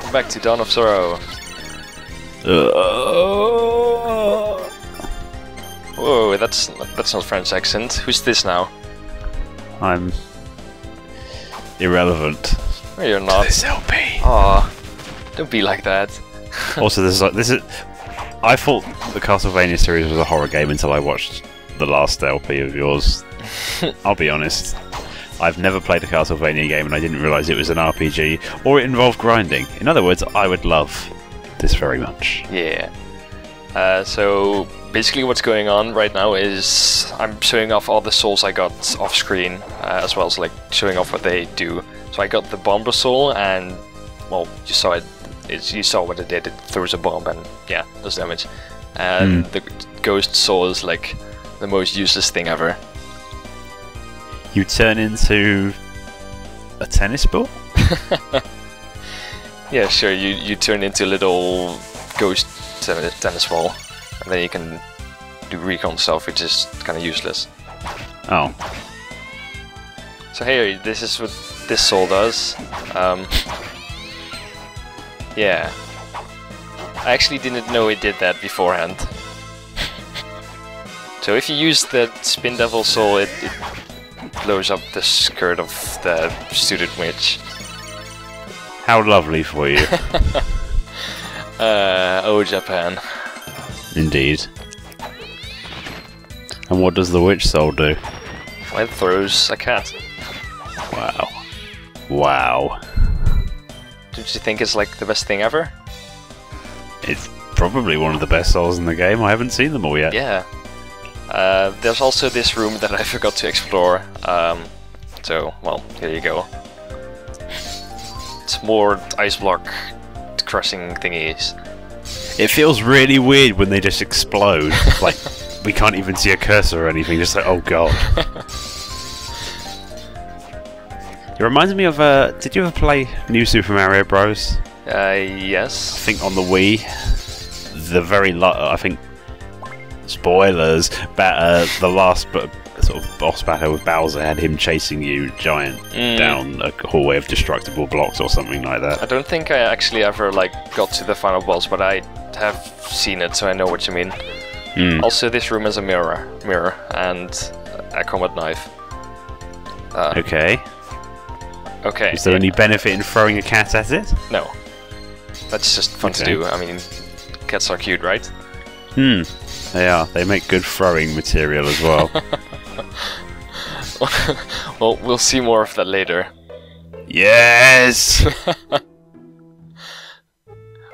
welcome back to Dawn of Sorrow. Whoa, that's not French accent. Who's this now? I'm irrelevant. No, you're not. This LP. Aw, don't be like that. Also, this is. I thought the Castlevania series was a horror game until I watched the last LP of yours. I'll be honest. I've never played a Castlevania game and I didn't realise it was an RPG or it involved grinding. In other words, I would love this very much. Yeah. So basically what's going on right now is I'm showing off all the souls I got off screen, as well as like showing off what they do. So I got the Bomber Soul and, well, you saw it. You saw what it did. It throws a bomb and, yeah, does damage. And the Ghost Soul is like the most useless thing ever. You turn into a tennis ball? Yeah, sure, you turn into a little ghost tennis ball, and then you can do recon stuff, which is kind of useless. Oh. So hey, this is what this soul does. Yeah. I actually didn't know it did that beforehand. So if you use the Spin Devil Soul, it blows up the skirt of the student witch. How lovely for you. Oh, Japan. Indeed. And what does the witch soul do? Well, it throws a cat. Wow. Wow. Don't you think it's like the best thing ever? It's probably one of the best souls in the game. I haven't seen them all yet. Yeah. There's also this room that I forgot to explore. So, well, here you go. It's more ice block crushing thingies. It feels really weird when they just explode. Like, we can't even see a cursor or anything, just like, oh god. It reminds me of, did you ever play New Super Mario Bros? Yes. I think on the Wii, the very I think, spoilers, the last sort of boss battle with Bowser had him chasing you giant down a hallway of destructible blocks or something like that. I don't think I actually ever like got to the final boss, but I have seen it, so I know what you mean. Also, this room has a mirror and a combat knife. Okay. Okay. Is there any benefit in throwing a cat at it? No. That's just fun to do. I mean, cats are cute, right? They are. They make good throwing material as well. Well, we'll see more of that later. Yes!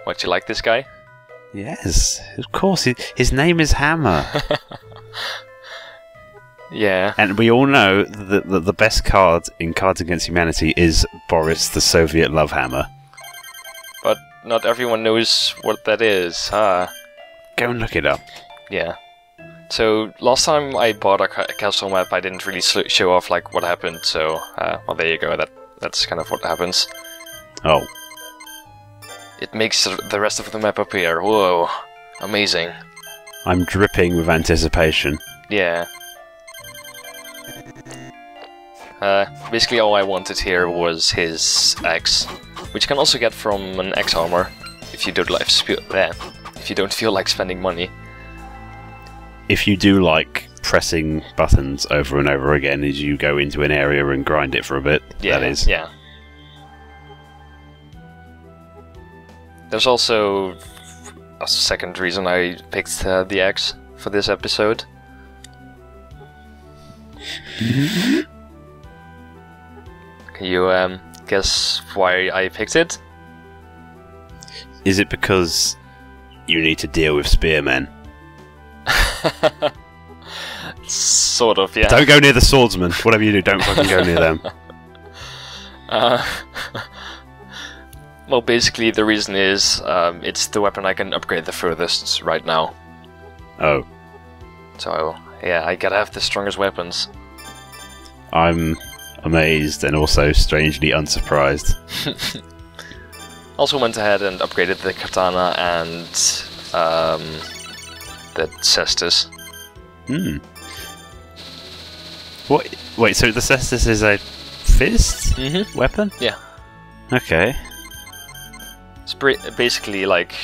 What, you like this guy? Yes, of course. His name is Hammer. Yeah. And we all know that the best card in Cards Against Humanity is Boris the Soviet Love Hammer. But not everyone knows what that is, huh? Go and look it up. Yeah. So, last time I bought a castle map, I didn't really show off like what happened, so, well, there you go, that's kind of what happens. Oh. It makes the rest of the map appear. Whoa. Amazing. I'm dripping with anticipation. Yeah. Basically all I wanted here was his axe, which you can also get from an axe armor, if you don't feel like spending money. If you do like pressing buttons over and over again as you go into an area and grind it for a bit, yeah, that is. Yeah. There's also a second reason I picked the axe for this episode. Can you guess why I picked it? Is it because you need to deal with spearmen? Sort of, yeah. Don't go near the swordsman. Whatever you do, don't fucking go near them. Well, basically the reason is it's the weapon I can upgrade the furthest right now. Oh. So, yeah, I gotta have the strongest weapons. I'm amazed and also strangely unsurprised. Also went ahead and upgraded the katana and the cestus. What? Wait, so the cestus is a fist weapon? Yeah. Okay. It's basically like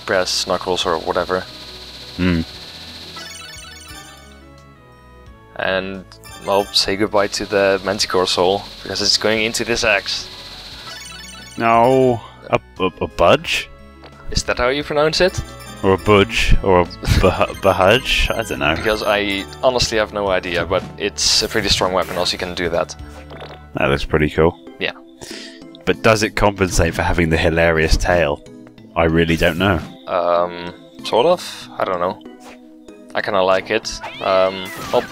brass knuckles or whatever. Hmm. And well, say goodbye to the Manticore soul because it's going into this axe. No, a budge, Is that how you pronounce it? or a budge, or a bahudge? I don't know. Because I honestly have no idea, but it's a pretty strong weapon, also you can do that. That looks pretty cool. Yeah. But does it compensate for having the hilarious tail? I really don't know. Sort of? I don't know. I kinda like it. Well,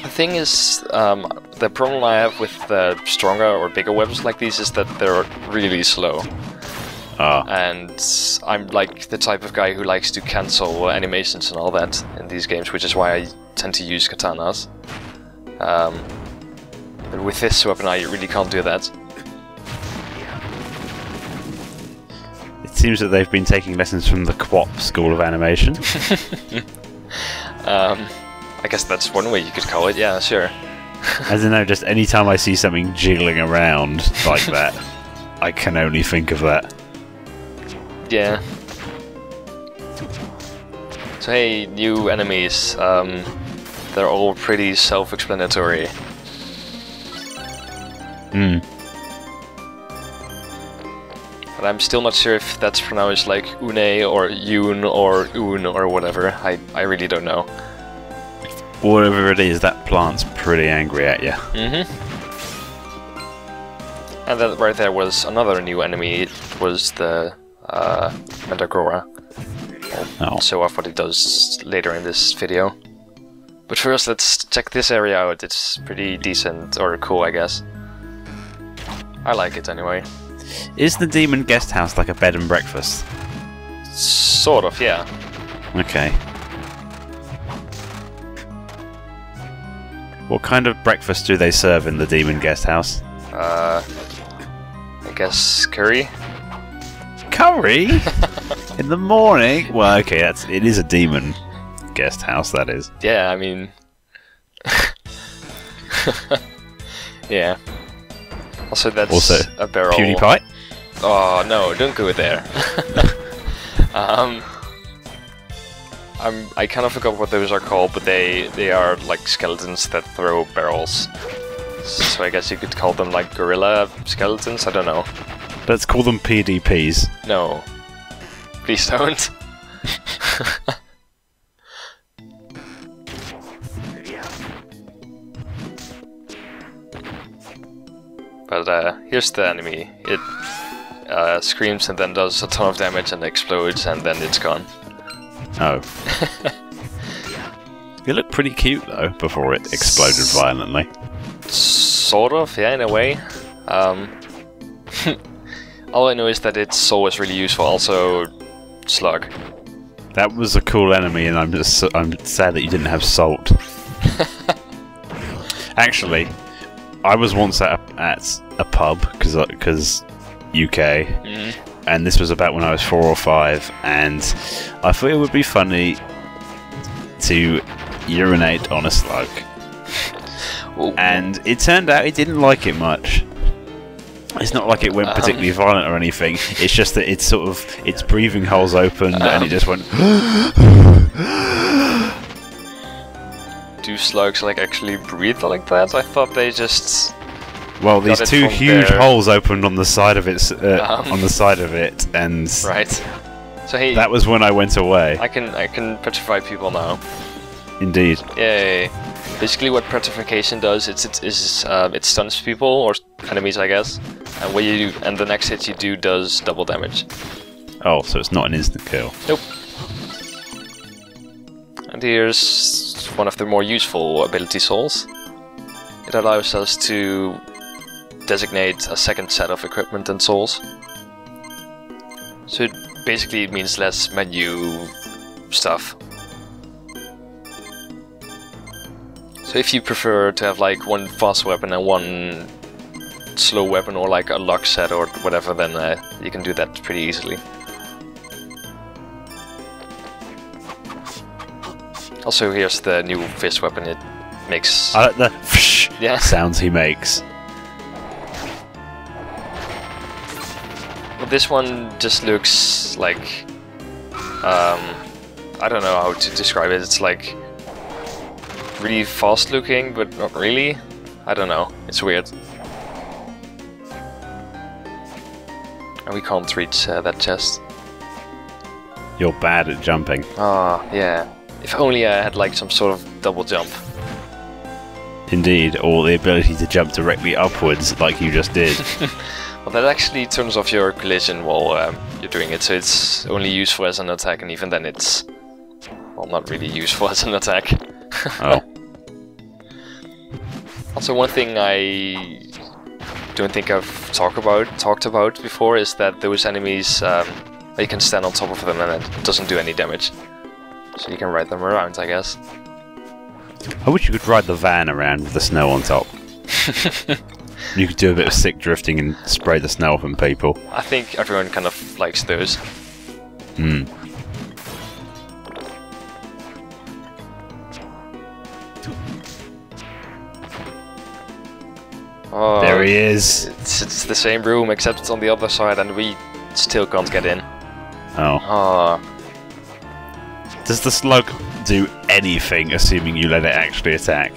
the thing is, the problem I have with the stronger or bigger weapons like these is that they're really slow. Ah. And I'm like the type of guy who likes to cancel animations and all that in these games, which is why I tend to use katanas. But with this weapon I really can't do that. It seems that they've been taking lessons from the Quap School of Animation. I guess that's one way you could call it, yeah, sure. I don't know, just any time I see something jiggling around like that, I can only think of that. Yeah. So hey, new enemies. They're all pretty self-explanatory. Hmm. But I'm still not sure if that's pronounced like Une or Yoon or Un or whatever. I really don't know. Whatever it is, that plant's pretty angry at you. Mm-hmm. And that right there was another new enemy. It was the Mandragora. I'll Oh. show off what it does later in this video. But first, let's check this area out. It's pretty decent, or cool, I guess. I like it anyway. Is the demon guest house like a bed and breakfast? Sort of, yeah. Okay. What kind of breakfast do they serve in the demon guest house? I guess curry? Curry? In the morning? Well, okay, it is a demon guest house, that is. Yeah, I mean... yeah. Also, that's a barrel. PewDiePie? Oh, no, don't go there. I kind of forgot what those are called, but they are like skeletons that throw barrels. So I guess you could call them like gorilla skeletons, I don't know. Let's call them PDPs. No. Please don't. But here's the enemy. It screams and then does a ton of damage and explodes and then it's gone. Oh. It looked pretty cute though, before it exploded violently. Sort of, yeah, in a way. All I know is that its soul is really useful, also Slug. That was a cool enemy, and I'm sad that you didn't have Salt. Actually, I was once at a pub, because UK, and this was about when I was 4 or 5, and I thought it would be funny to urinate on a slug. Ooh. And it turned out it didn't like it much. It's not like it went particularly violent or anything, it's just that it's sort of, its breathing holes opened and it just went... Do slugs like actually breathe like that? I thought they just... Well, these two huge holes opened on the side of it, and right. So hey, that was when I went away. I can petrify people now. Indeed. Yay! Basically, what petrification does it stuns people or enemies, I guess, and what you do, and the next hit you do does double damage. Oh, so it's not an instant kill. Nope. And here's one of the more useful ability souls. It allows us to designate a second set of equipment and souls. So it basically means less menu stuff. So if you prefer to have like one fast weapon and one slow weapon, or like a lock set or whatever, then you can do that pretty easily. Also, here's the new fist weapon. It makes... I like the yeah. sounds he makes. Well, this one just looks like... I don't know how to describe it. It's like really fast looking, but not really. I don't know. It's weird. And we can't reach that chest. You're bad at jumping. Ah, yeah. If only I had like some sort of double jump. Indeed, or the ability to jump directly upwards like you just did. Well, that actually turns off your collision while you're doing it, so it's only useful as an attack, and even then it's... well, not really useful as an attack. Oh. Also, one thing I don't think I've talked about before is that those enemies, you can stand on top of them and it doesn't do any damage. So you can ride them around, I guess. I wish you could ride the van around with the snow on top. You could do a bit of sick drifting and spray the snow off on people. I think everyone kind of likes those. Hmm. Oh, there he is. It's the same room, except it's on the other side, and we still can't get in. Oh. Oh. Does the slug do anything, assuming you let it actually attack?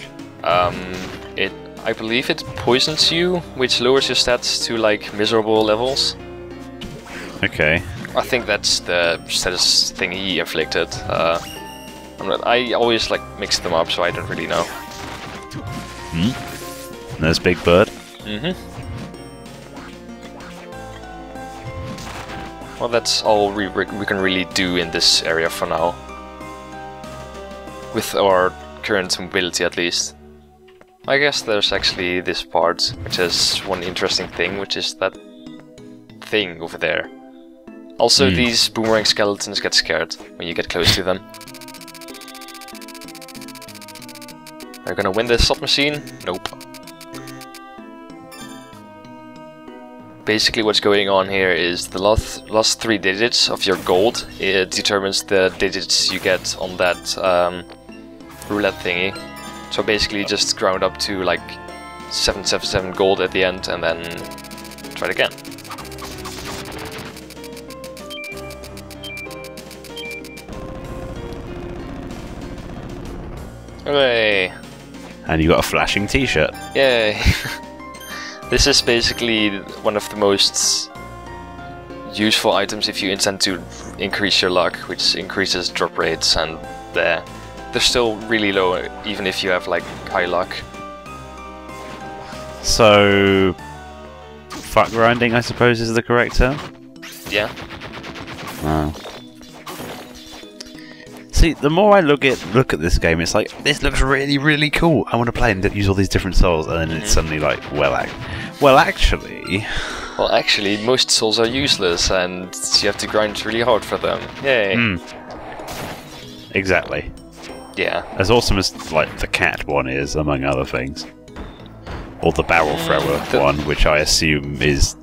I believe it poisons you, which lowers your stats to like miserable levels. Okay. I think that's the status thing he inflicted. I always like mix them up, so I don't really know. Hmm. There's Big Bird. Mm-hmm. Well, that's all we can really do in this area for now. With our current mobility, at least. I guess there's actually this part, which is one interesting thing, which is that thing over there. Also, these boomerang skeletons get scared when you get close to them. Are you gonna win this submachine? Nope. Basically what's going on here is the last 3 digits of your gold, it determines the digits you get on that roulette thingy. So basically just ground up to like 777 gold at the end and then try it again. Hooray! And you got a flashing t-shirt. Yay! This is basically one of the most useful items if you intend to increase your luck, which increases drop rates, and they're still really low even if you have like high luck. So, fuck grinding, I suppose, is the correct term? Yeah. Oh. See, the more I look at this game, it's like, this looks really, really cool. I want to play and use all these different souls, and then it's suddenly like, well, actually... Well, actually, most souls are useless, and you have to grind really hard for them. Yay! Exactly. Yeah. As awesome as like the cat one is, among other things, or the barrel thrower one, which I assume is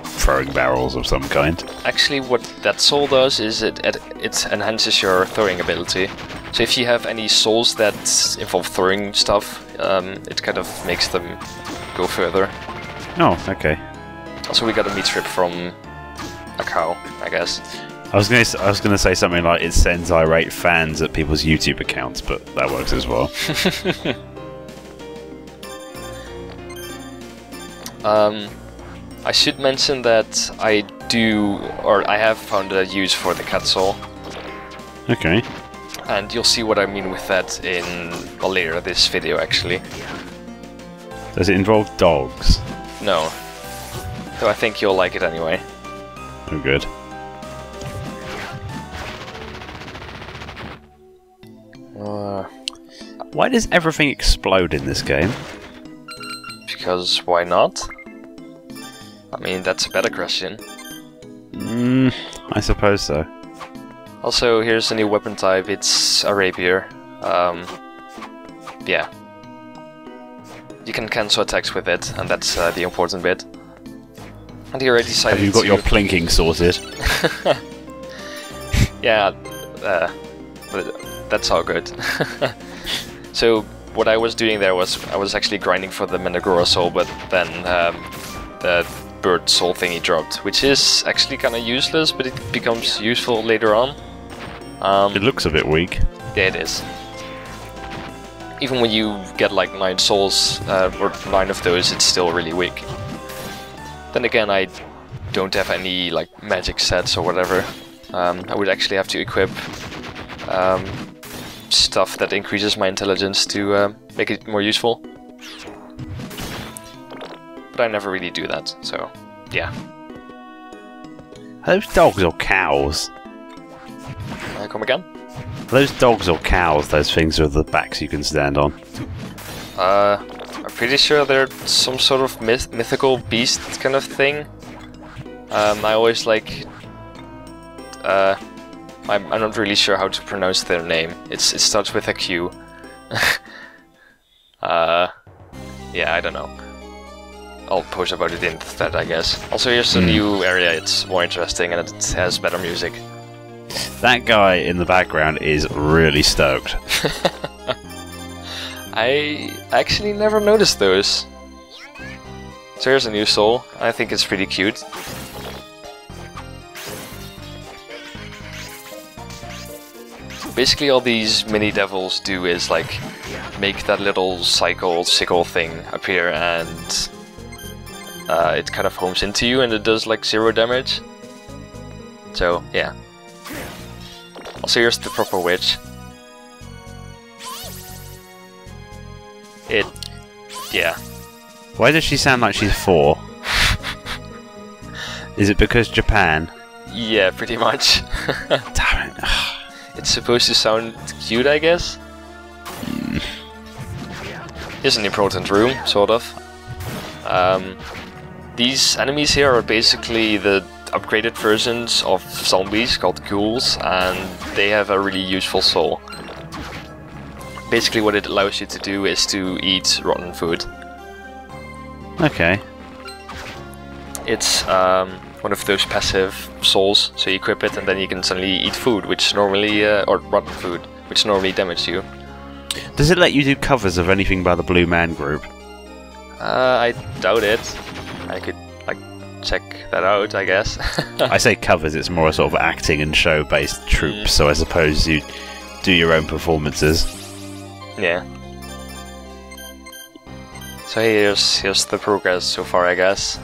throwing barrels of some kind. Actually, what that soul does is it enhances your throwing ability. So if you have any souls that involve throwing stuff, it kind of makes them go further. Oh, okay. Also, we got a meat strip from a cow, I guess. I was gonna say something like it sends irate fans at people's YouTube accounts, but that works as well. I should mention that I have found a use for the cat soul. Okay. And you'll see what I mean with that in later this video, actually. Does it involve dogs? No. Though I think you'll like it anyway. Oh, good. Why does everything explode in this game? Because why not? I mean, that's a better question. I suppose so. Also, here's a new weapon type, it's a rapier. Yeah. You can cancel attacks with it, and that's the important bit. And he already decided Have you got your plinking sorted? Yeah, that's all good. So, what I was doing there was, I was actually grinding for the Mandragora soul, but then the bird soul thing he dropped, which is actually kind of useless, but it becomes useful later on. It looks a bit weak. Yeah, it is. Even when you get like 9 souls, or 9 of those, it's still really weak. Then again, I don't have any like magic sets or whatever. I would actually have to equip stuff that increases my intelligence to make it more useful. But I never really do that, so yeah. Are those dogs or cows? Come again? Are those dogs or cows, those things with the backs you can stand on? I'm pretty sure they're some sort of mythical beast kind of thing. I always like... I'm not really sure how to pronounce their name. It starts with a Q. Yeah, I don't know. I'll post about it in the thread, I guess. Also, here's a new area, it's more interesting and it has better music. That guy in the background is really stoked. I actually never noticed those. So here's a new soul. I think it's pretty cute. Basically all these mini devils do is like make that little sickle thing appear, and it kind of homes into you and it does like 0 damage. So yeah. Also here's the proper witch. Yeah. Why does she sound like she's 4? Is it because Japan? Yeah, pretty much. Damn it. It's supposed to sound cute, I guess. Here's an important room, sort of. These enemies here are basically the upgraded versions of zombies called ghouls, and they have a really useful soul. Basically what it allows you to do is to eat rotten food. Okay. It's one of those passive souls, so you equip it and then you can suddenly eat food, which normally, or rotten food, which normally damage you. Does it let you do covers of anything by the Blue Man Group? I doubt it. I could, like, check that out, I guess. I say covers, it's more a sort of acting and show-based troupe, so I suppose you do your own performances. Yeah. So here's the progress so far, I guess.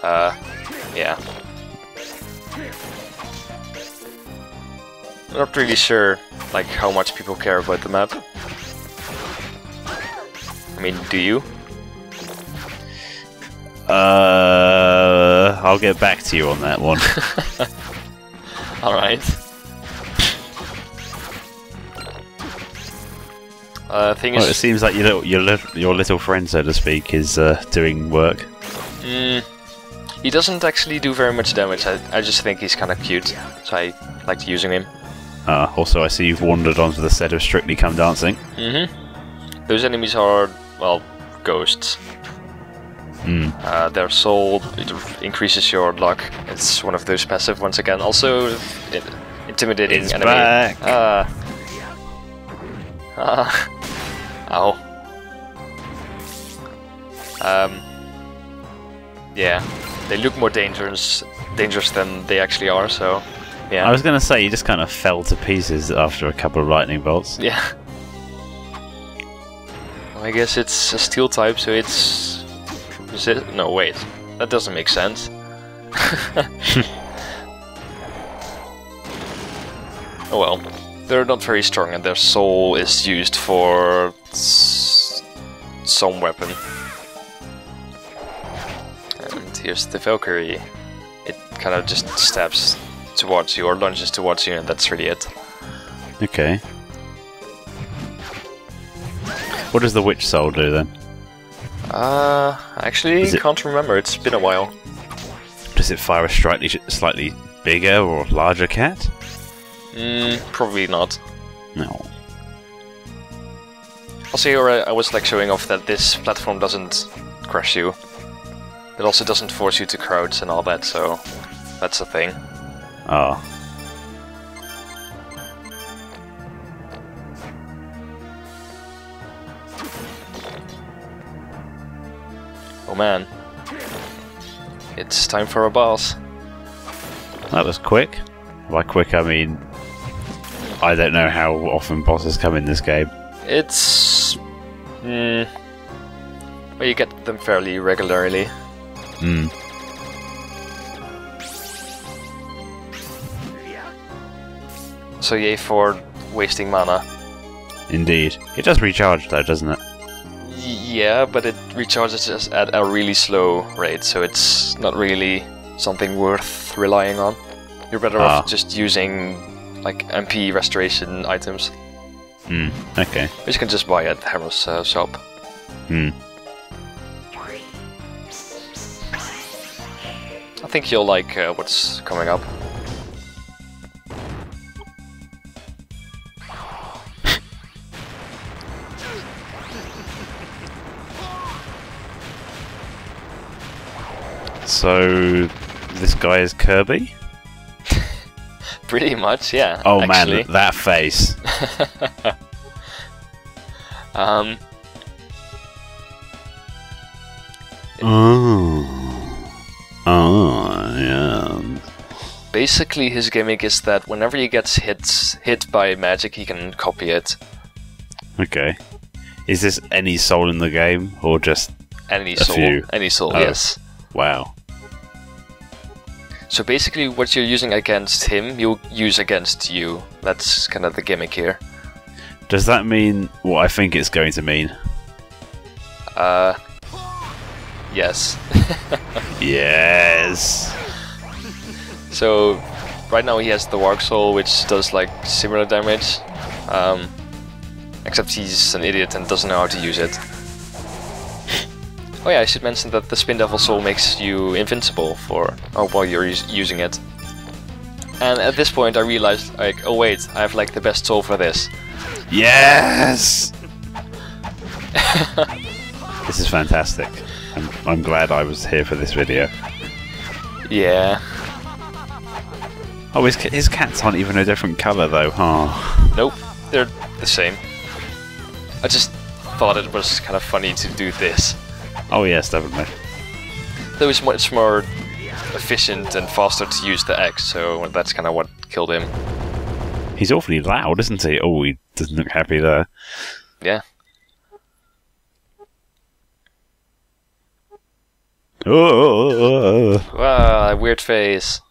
Yeah. I'm not really sure, like, how much people care about the map. I mean, do you? I'll get back to you on that one. Alright. Thing is... Well, it seems like your little friend, so to speak, is doing work. He doesn't actually do very much damage. I just think he's kind of cute, so I liked using him. Also, I see you've wandered onto the set of Strictly Come Dancing. Those enemies are, well, ghosts. Their soul increases your luck. It's one of those passive ones again. Also, intimidating It's enemy. back. Ow. Yeah, they look more dangerous than they actually are. So, yeah. I was going to say you just kind of fell to pieces after a couple of lightning bolts. Yeah. Well, I guess it's a steel type, so it's... Is it? No, wait. That doesn't make sense. Oh well. They're not very strong and their soul is used for some weapon. And here's the Valkyrie. It kind of just stabs towards you or lunges towards you, and that's really it. Okay. What does the witch soul do then? Actually, can't remember. It's been a while. Does it fire a slightly bigger or larger cat? Probably not. No. Also, here I was like showing off that this platform doesn't crush you. It also doesn't force you to crouch and all that, so that's a thing. Oh. Oh man. it's time for a boss. That was quick. By quick, I mean I don't know how often bosses come in this game. It's... well, you get them fairly regularly. Hmm. So yay for wasting mana. Indeed. It does recharge though, doesn't it? Yeah, but it recharges us at a really slow rate, so it's not really something worth relying on. You're better off just using like MP restoration items. Hmm, okay. Which you can just buy at Harrow's shop. Hmm. I think you'll like what's coming up. So, this guy is Kirby? Pretty much, yeah. Oh actually. man, that face. Oh, yeah. Basically, his gimmick is that whenever he gets hit by magic, he can copy it. Okay. Is this any soul in the game, or just Any a soul. few? Any soul, Oh. yes. Wow. So basically, what you're using against him, you'll use against you. That's kind of the gimmick here. Does that mean what I think it's going to mean? Yes. Yes! So, right now he has the Warg Soul, which does like similar damage. Except he's an idiot and doesn't know how to use it. Oh yeah, I should mention that the Spin Devil Soul makes you invincible while you're using it. And at this point I realized, like, oh wait, I have like the best soul for this. Yes! This is fantastic. I'm glad I was here for this video. Yeah. Oh, his cats aren't even a different colour though, huh? Nope, they're the same. I just thought it was kind of funny to do this. Oh yes, definitely. Though it's much more efficient and faster to use the X, so that's kind of what killed him. He's awfully loud, isn't he? Oh, he doesn't look happy there. Yeah. Oh! Ah, weird face.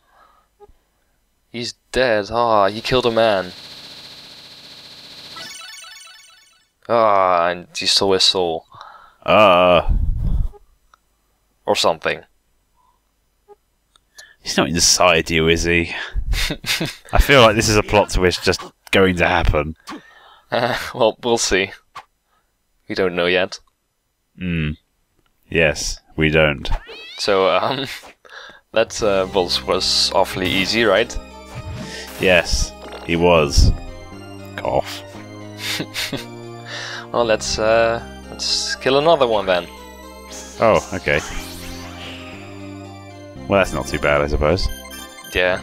He's dead. Ah, he killed a man. Ah, and he stole his soul. Or something. He's not inside you, is he? I feel like this is a plot twist just going to happen. Well, we'll see. We don't know yet. Yes, we don't. So, that boss was awfully easy, right? Yes, he was. Cough. Well, let's kill another one then. Oh, okay. Well, that's not too bad, I suppose. Yeah.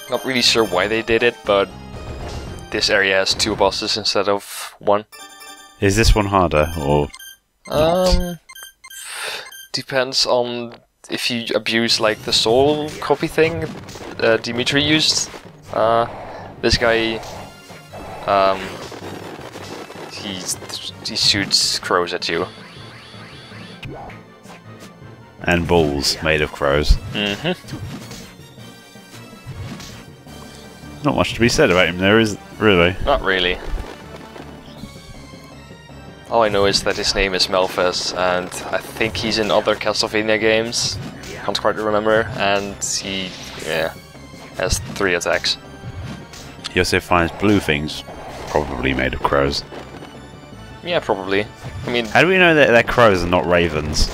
Not really sure why they did it, but this area has 2 bosses instead of 1. Is this one harder, or not? Depends on if you abuse like the soul copy thing Dimitri used. This guy, he shoots crows at you. And balls made of crows. Not much to be said about him there, is really? Not really. All I know is that his name is Melfes, and I think he's in other Castlevania games. Can't quite remember, and he, has 3 attacks. He also finds blue things, probably made of crows. Yeah, probably. I mean, How do we know that they're crows and not ravens?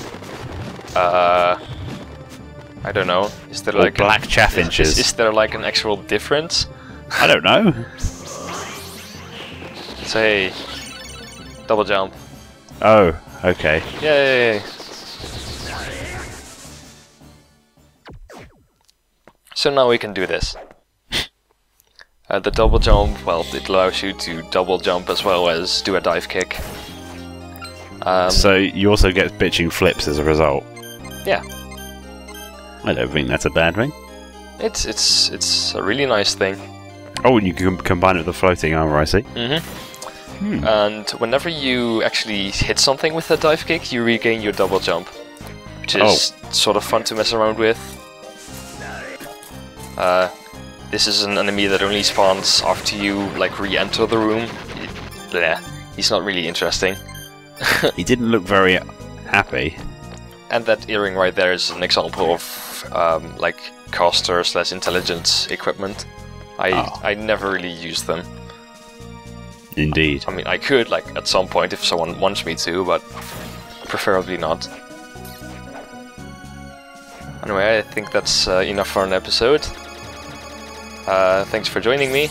I don't know. Is there Or like black chaffinches? Is there like an actual difference? I don't know. Say, double jump. Oh, okay. Yay! So now we can do this. The double jump, well, it allows you to double jump as well as do a dive kick. So you also get bitching flips as a result. Yeah. I don't think that's a bad thing. It's a really nice thing. Oh, and you can combine it with the floating armor, I see. And whenever you actually hit something with a dive kick, you regain your double jump, which is sort of fun to mess around with. This is an enemy that only spawns after you like re-enter the room. He's not really interesting. He didn't look very happy. And that earring right there is an example of like caster/intelligence equipment. I never really use them. Indeed. I mean, I could, like, at some point if someone wants me to, but preferably not. Anyway, I think that's enough for an episode. Thanks for joining me.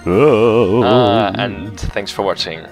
Oh. And thanks for watching.